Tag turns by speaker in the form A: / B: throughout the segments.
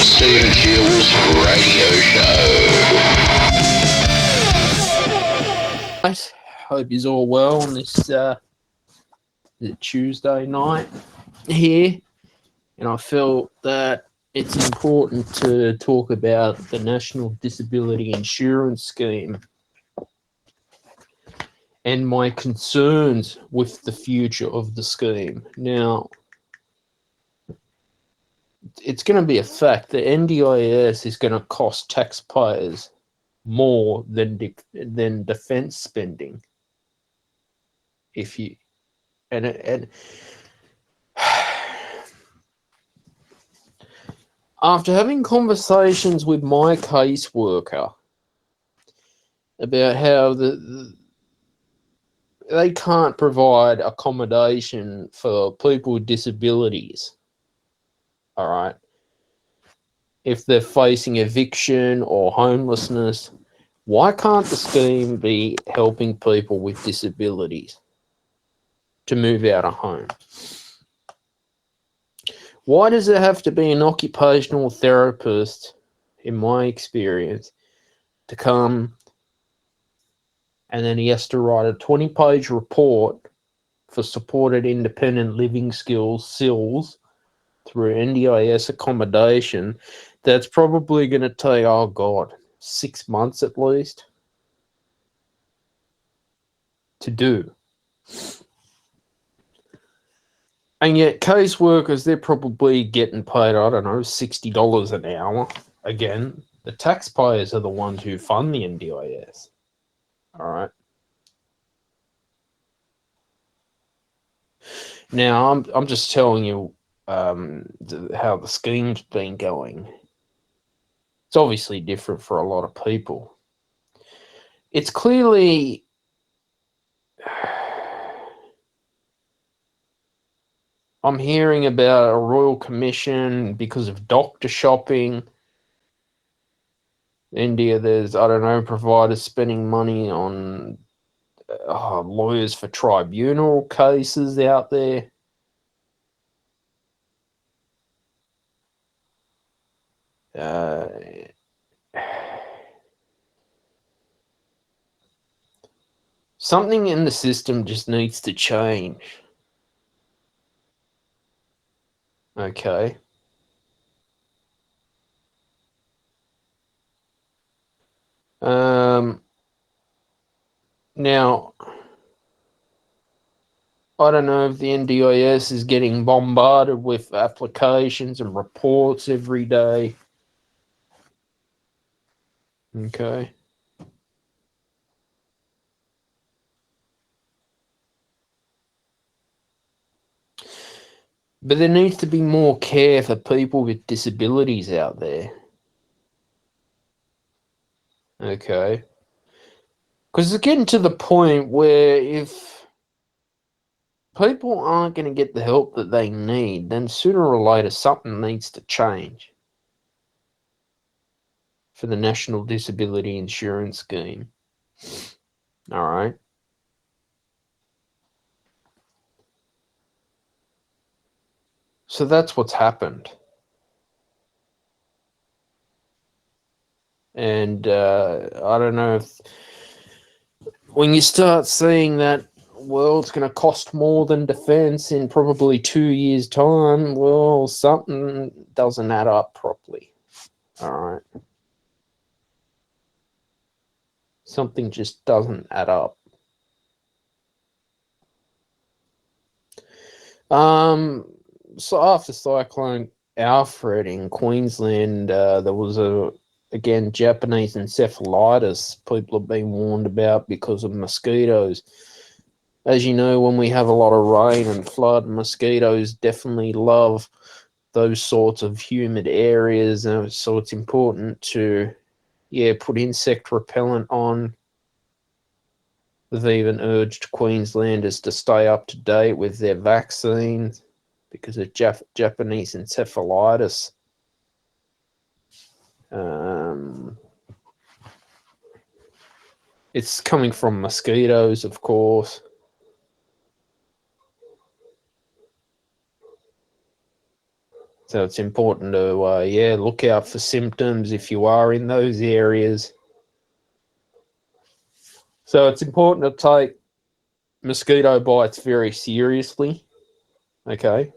A: Stephen Jules Radio Show.
B: Hope you're all well on this Tuesday night here, and I felt that it's important to talk about the National Disability Insurance Scheme and my concerns with the future of the scheme. Now, it's going to be a fact that NDIS is going to cost taxpayers more than defense spending. If you and after having conversations with my caseworker about how they can't provide accommodation for people with disabilities, all right, if they're facing eviction or homelessness, why can't the scheme be helping people with disabilities to move out of home? Why does it have to be an occupational therapist, in my experience, to come and then he has to write a 20-page report for supported independent living skills, SILS, through NDIS accommodation that's probably going to take, 6 months at least to do? And yet caseworkers, they're probably getting paid, $60 an hour. Again, the taxpayers are the ones who fund the NDIS. All right. Now, I'm just telling you how the scheme's been going. It's obviously different for a lot of people. It's clearly I'm hearing about a royal commission because of doctor shopping. India, there's, providers spending money on lawyers for tribunal cases out there. Something in the system just needs to change. Okay. Now, I don't know if the NDIS is getting bombarded with applications and reports every day. Okay. But there needs to be more care for people with disabilities out there. Okay. Because it's getting to the point where if people aren't going to get the help that they need, then sooner or later something needs to change for the National Disability Insurance Scheme. All right. So that's what's happened. And I don't know if when you start seeing that, well, it's going to cost more than defense in probably 2 years' time, well, something doesn't add up properly. All right. Something just doesn't add up. So after Cyclone Alfred in Queensland, there was again, Japanese encephalitis people have been warned about because of mosquitoes. As you know, when we have a lot of rain and flood, mosquitoes definitely love those sorts of humid areas. So it's important to, put insect repellent on. They've even urged Queenslanders to stay up to date with their vaccines because of Japanese encephalitis. It's coming from mosquitoes, of course. So it's important to, look out for symptoms if you are in those areas. So it's important to take mosquito bites very seriously. Okay.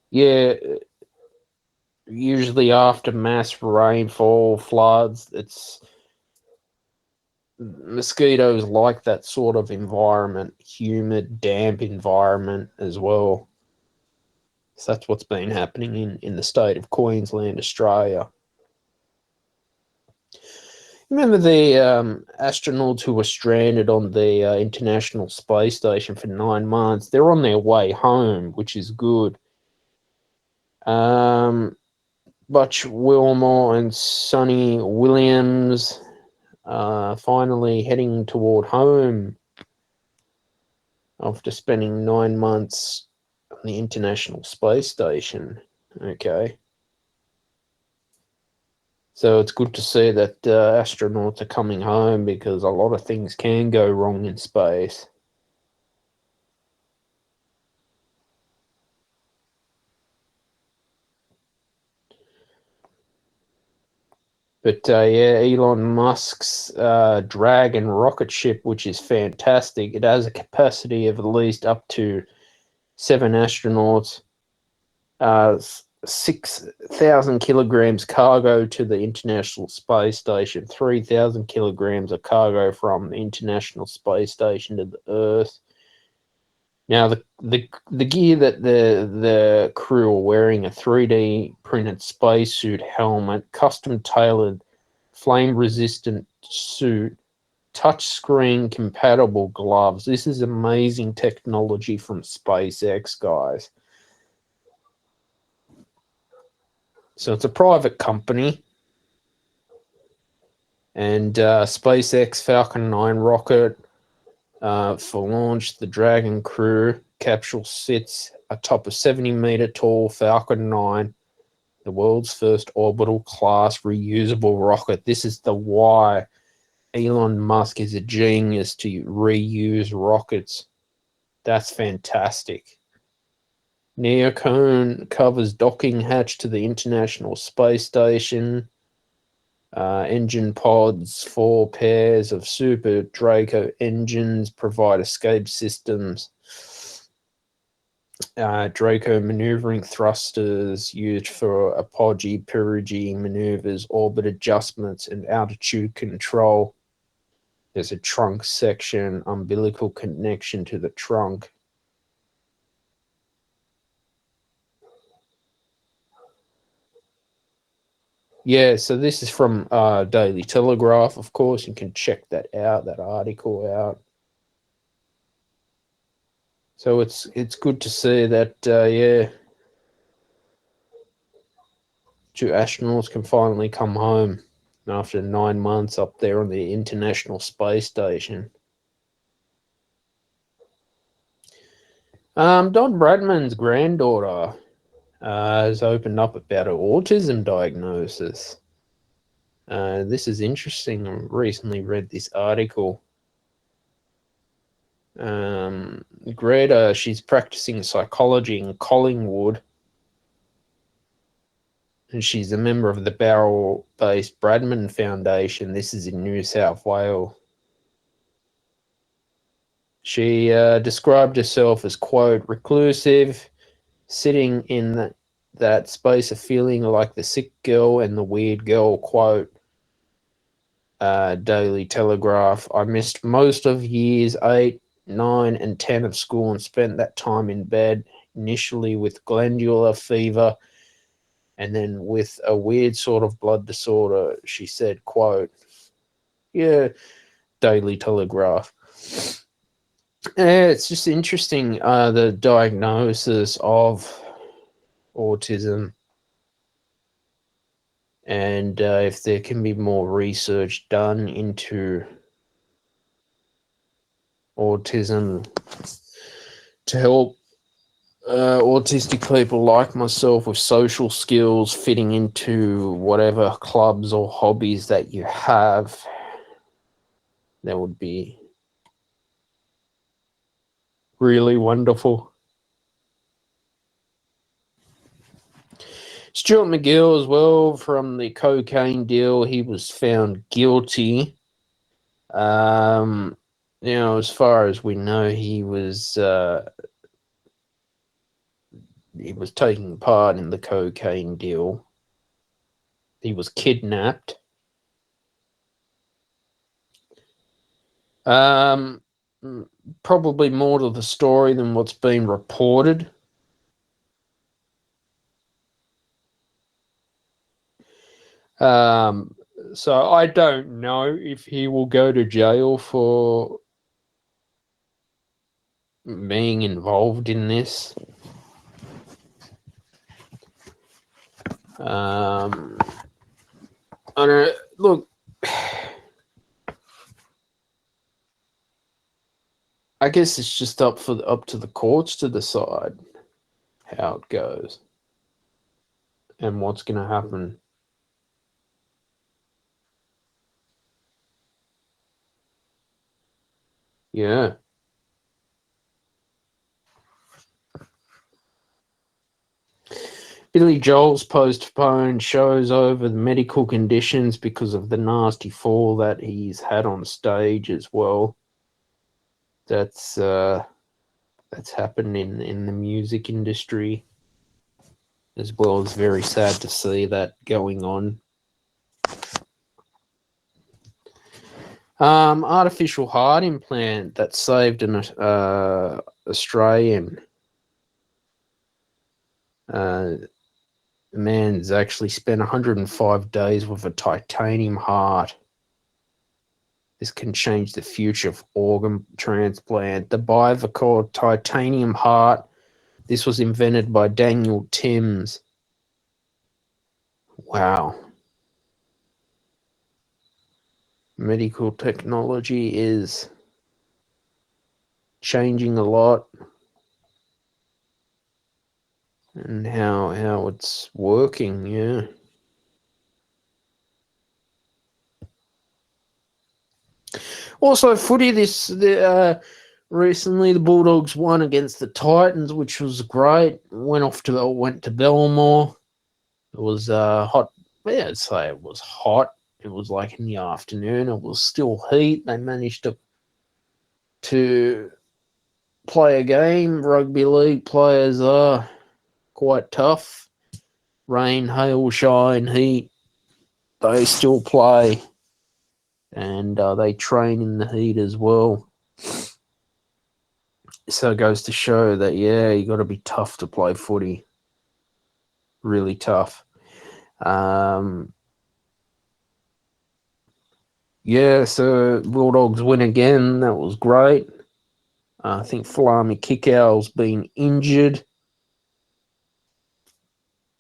B: Yeah, usually after mass rainfall, floods, it's mosquitoes like that sort of environment, humid, damp environment as well. So that's what's been happening in the state of Queensland, Australia. Remember the astronauts who were stranded on the International Space Station for 9 months? They're on their way home, which is good. Butch Wilmore and Sonny Williams finally heading toward home after spending 9 months on the International Space Station. Okay. So it's good to see that astronauts are coming home, because a lot of things can go wrong in space. But Elon Musk's Dragon rocket ship, which is fantastic, it has a capacity of at least up to 7 astronauts, 6,000 kilograms cargo to the International Space Station, 3,000 kilograms of cargo from the International Space Station to the Earth. Now, the gear that the crew are wearing, a 3D printed spacesuit helmet, custom tailored, flame resistant suit, touchscreen compatible gloves. This is amazing technology from SpaceX, guys. So it's a private company, and SpaceX Falcon 9 rocket for launch. The Dragon crew capsule sits atop a 70-meter tall Falcon 9, the world's first orbital class reusable rocket. This is the why Elon Musk is a genius to reuse rockets. That's fantastic. Neocone covers docking hatch to the International Space Station. Engine pods, 4 pairs of Super Draco engines provide escape systems. Draco maneuvering thrusters used for apogee, perigee maneuvers, orbit adjustments, and altitude control. There's a trunk section, umbilical connection to the trunk. Yeah, so this is from Daily Telegraph, of course. You can check that out, that article out. So it's good to see that, 2 astronauts can finally come home after 9 months up there on the International Space Station. Don Bradman's granddaughter has opened up about her autism diagnosis. This is interesting. I recently read this article. Greta, she's practicing psychology in Collingwood, and she's a member of the Barrel-based Bradman Foundation. This is in New South Wales. She described herself as, quote, reclusive, sitting in that space of feeling like the sick girl and the weird girl, quote, Daily Telegraph. I missed most of years 8, 9, and 10 of school and spent that time in bed, initially with glandular fever and then with a weird sort of blood disorder, she said, quote. Yeah, Daily Telegraph. It's just interesting, the diagnosis of autism, and if there can be more research done into autism to help autistic people like myself with social skills, fitting into whatever clubs or hobbies that you have. That would be really wonderful. Stuart McGill as well, from the cocaine deal, he was found guilty. As far as we know, he was taking part in the cocaine deal. He was kidnapped. Probably more to the story than what's been reported. So I don't know if he will go to jail for being involved in this. I don't look. I guess it's just up to the courts to decide how it goes and what's going to happen. Yeah. Billy Joel's postponed shows over the medical conditions because of the nasty fall that he's had on stage as well. That's happened in the music industry as well. It's very sad to see that going on. Artificial heart implant that saved an Australian. The man's actually spent 105 days with a titanium heart. This can change the future of organ transplant. The Bivacor titanium heart. This was invented by Daniel Timms. Wow. Medical technology is changing a lot, and how it's working, yeah. Also, footy recently the Bulldogs won against the Titans, which was great. Went to Belmore. It was hot. Yeah, I'd say it was hot. It was like in the afternoon. It was still heat. They managed to play a game. Rugby league players are quite tough. Rain, hail, shine, heat. They still play, and they train in the heat as well. So it goes to show that, yeah, you got to be tough to play footy. Really tough. Yeah, so Bulldogs win again. That was great. I think Flami Kickout's been injured.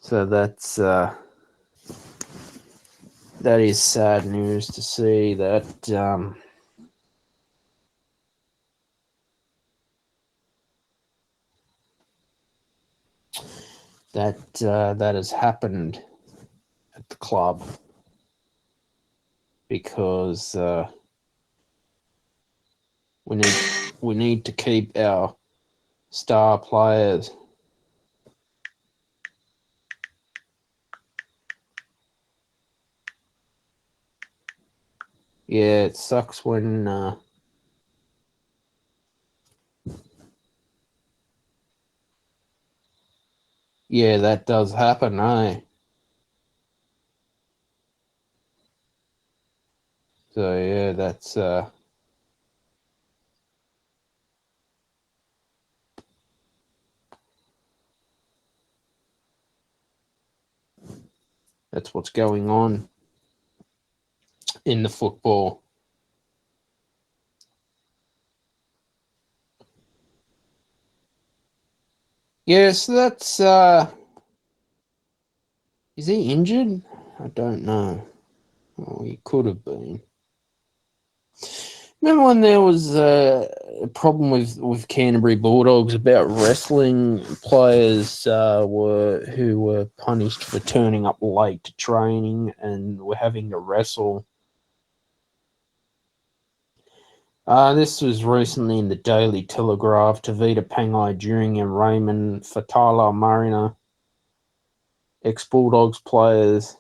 B: So that is sad news to see that that has happened at the club, because we need to keep our star players. Yeah, it sucks when yeah, that does happen, eh? So yeah, that's what's going on in the football. Yeah, so that's is he injured? I don't know. Oh, he could have been. Remember when there was a problem with Canterbury Bulldogs about wrestling players who were punished for turning up late to training and were having to wrestle? This was recently in the Daily Telegraph. Tavita Pangai during and Raymond Fatala Marina, ex-Bulldogs players.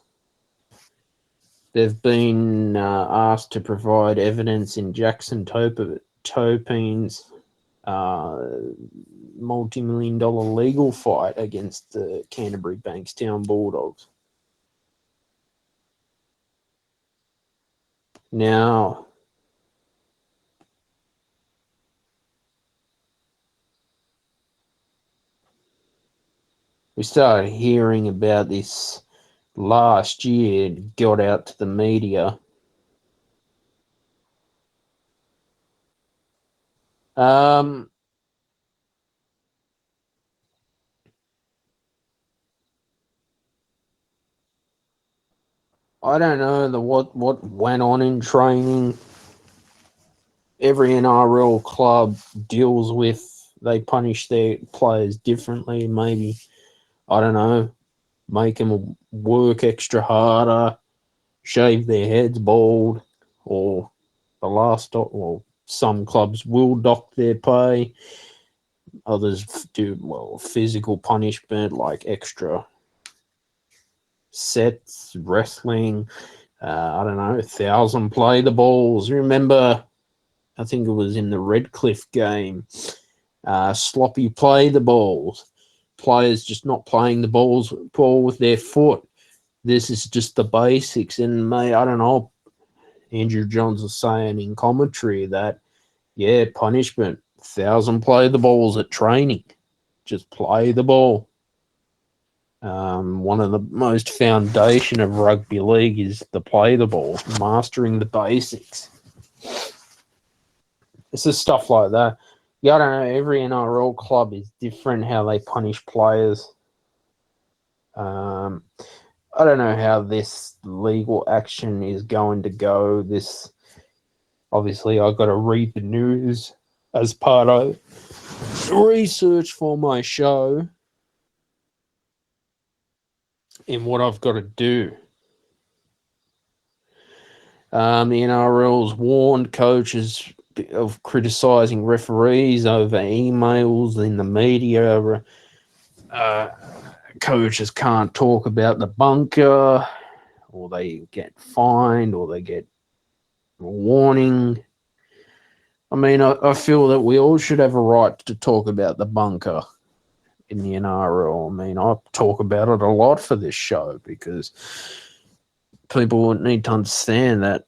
B: They've been asked to provide evidence in Jackson Topine's multi-million-dollar legal fight against the Canterbury Bankstown Bulldogs. Now, we started hearing about this last year. It got out to the media. I don't know what went on in training. Every NRL club deals with, they punish their players differently. Maybe, I don't know, make them work extra harder, shave their heads bald, or some clubs will dock their pay. Others do, physical punishment like extra sets, wrestling. I don't know, 1,000 play the balls. Remember, I think it was in the Redcliffe game, sloppy play the balls. Players just not playing the ball with their foot. This is just the basics. And, mate, I don't know, Andrew Johns was saying in commentary that, punishment, 1,000 play the balls at training. Just play the ball. One of the most foundation of rugby league is to play the ball, mastering the basics. It's just stuff like that. I don't know, every NRL club is different how they punish players. I don't know how this legal action is going to go. Obviously, I've got to read the news as part of research for my show and what I've got to do. The NRL's warned coaches of criticising referees over emails in the media. Coaches can't talk about the bunker, or they get fined, or they get a warning. I mean, I feel that we all should have a right to talk about the bunker in the NRL. I mean, I talk about it a lot for this show because people need to understand that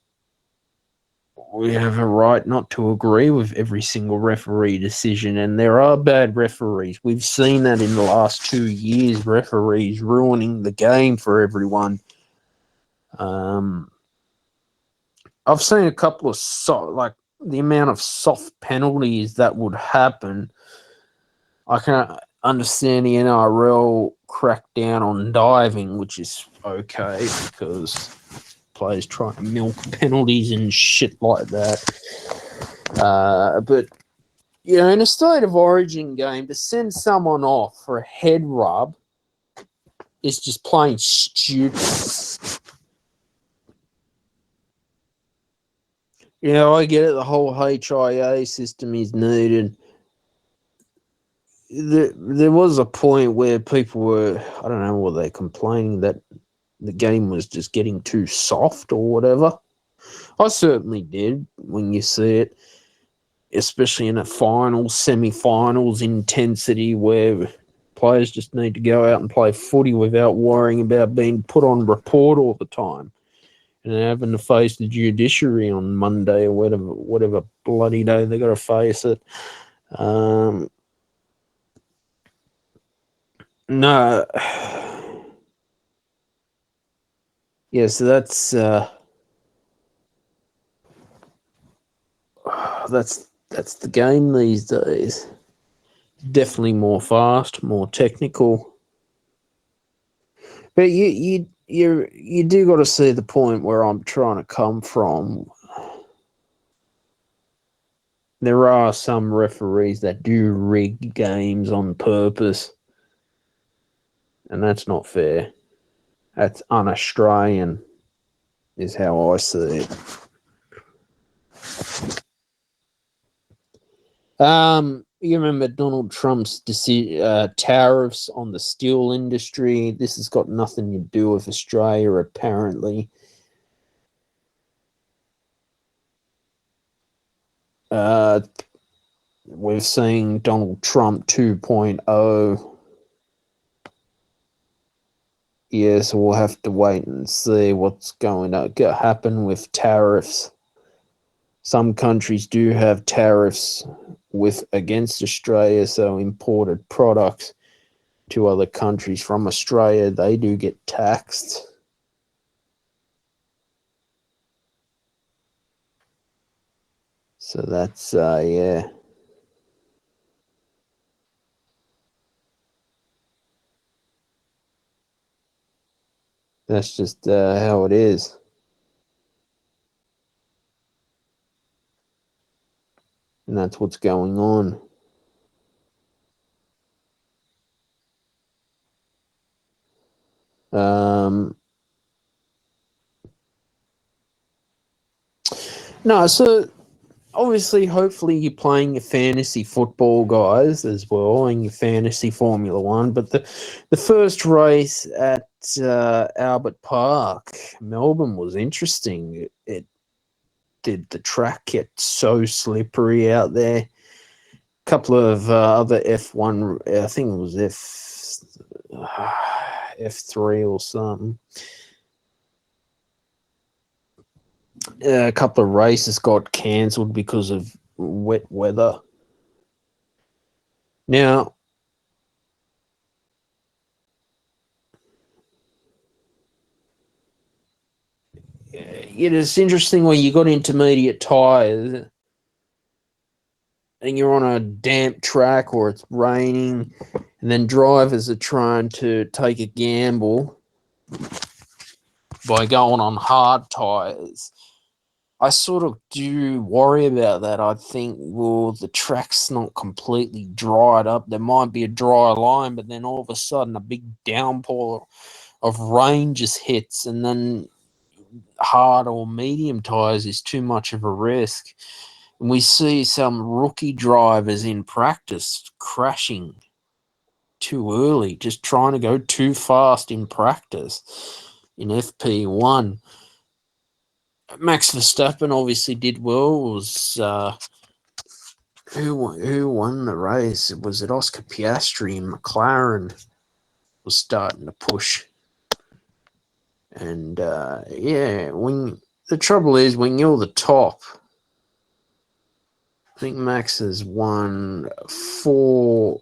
B: we have a right not to agree with every single referee decision, and there are bad referees. We've seen that in the last 2 years, referees ruining the game for everyone. I've seen a couple of the amount of soft penalties that would happen. I can understand the NRL crack down on diving, which is okay because players trying to milk penalties and shit like that. But, in a state of origin game, to send someone off for a head rub is just plain stupid. I get it, the whole HIA system is needed. There was a point where people were, I don't know, were they complaining that the game was just getting too soft or whatever? I certainly did when you see it, especially in a finals, semi-finals intensity where players just need to go out and play footy without worrying about being put on report all the time and having to face the judiciary on Monday or whatever bloody day they got to face it. No. Yeah, so that's the game these days. Definitely more fast, more technical. But you do got to see the point where I'm trying to come from. There are some referees that do rig games on purpose, and that's not fair. That's un-Australian, is how I see it. You remember Donald Trump's tariffs on the steel industry? This has got nothing to do with Australia, apparently. We're seeing Donald Trump 2.0. Yeah, so we'll have to wait and see what's going to happen with tariffs. Some countries do have tariffs against Australia, so imported products to other countries from Australia, they do get taxed. So that's yeah. That's just how it is. And that's what's going on. No, so obviously, hopefully, you're playing your fantasy football, guys, as well, and your fantasy Formula One. But the first race at Albert Park, Melbourne, was interesting. It did the track get so slippery out there. A couple of other F1, I think it was F3 or something. A couple of races got cancelled because of wet weather. Now, it's interesting when you got intermediate tyres and you're on a damp track or it's raining, and then drivers are trying to take a gamble by going on hard tyres. I sort of do worry about that. I think, well, the track's not completely dried up. There might be a dry line, but then all of a sudden a big downpour of rain just hits, and then hard or medium tyres is too much of a risk. And we see some rookie drivers in practice crashing too early, just trying to go too fast in practice in FP1. Max Verstappen obviously did well. Was who won the race? Was it Oscar Piastri? And McLaren was starting to push. And yeah, when the trouble is when you're the top, I think Max has won four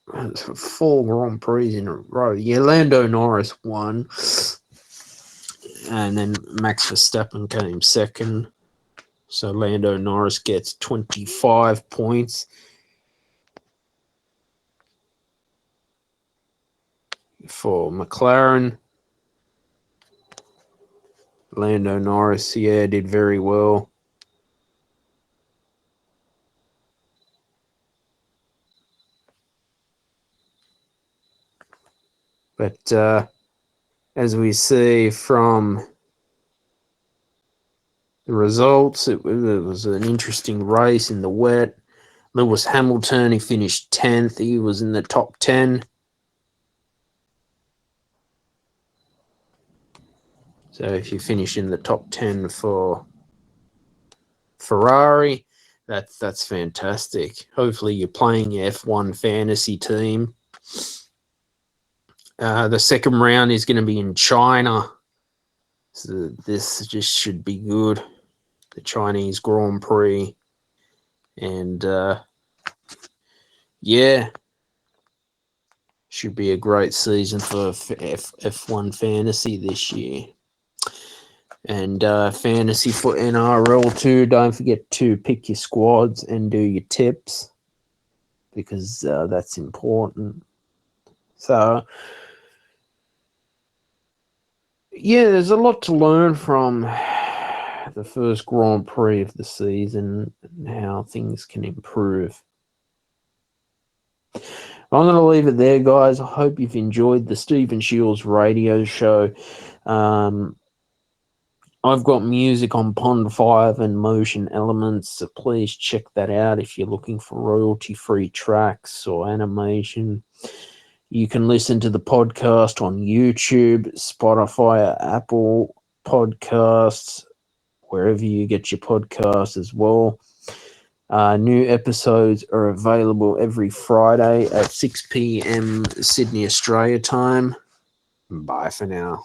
B: Grand Prix in a row. Yeah, Lando Norris won, and then Max Verstappen came second. So Lando Norris gets 25 points. For McLaren, Lando Norris, yeah, did very well. But as we see from the results, it was an interesting race in the wet. Lewis Hamilton, he finished 10th. He was in the top 10. So if you finish in the top 10 for Ferrari, that's fantastic. Hopefully you're playing your F1 fantasy team. The second round is going to be in China. So this just should be good. The Chinese Grand Prix. And yeah, should be a great season for F1 fantasy this year. And fantasy for NRL too. Don't forget to pick your squads and do your tips, because that's important. So yeah, there's a lot to learn from the first Grand Prix of the season and how things can improve. I'm going to leave it there, guys. I hope you've enjoyed the Stephen Shields radio show. I've got music on Pond 5 and Motion Elements, so please check that out if you're looking for royalty-free tracks or animation. You can listen to the podcast on YouTube, Spotify, Apple Podcasts, wherever you get your podcasts as well. New episodes are available every Friday at 6 p.m. Sydney, Australia time. Bye for now.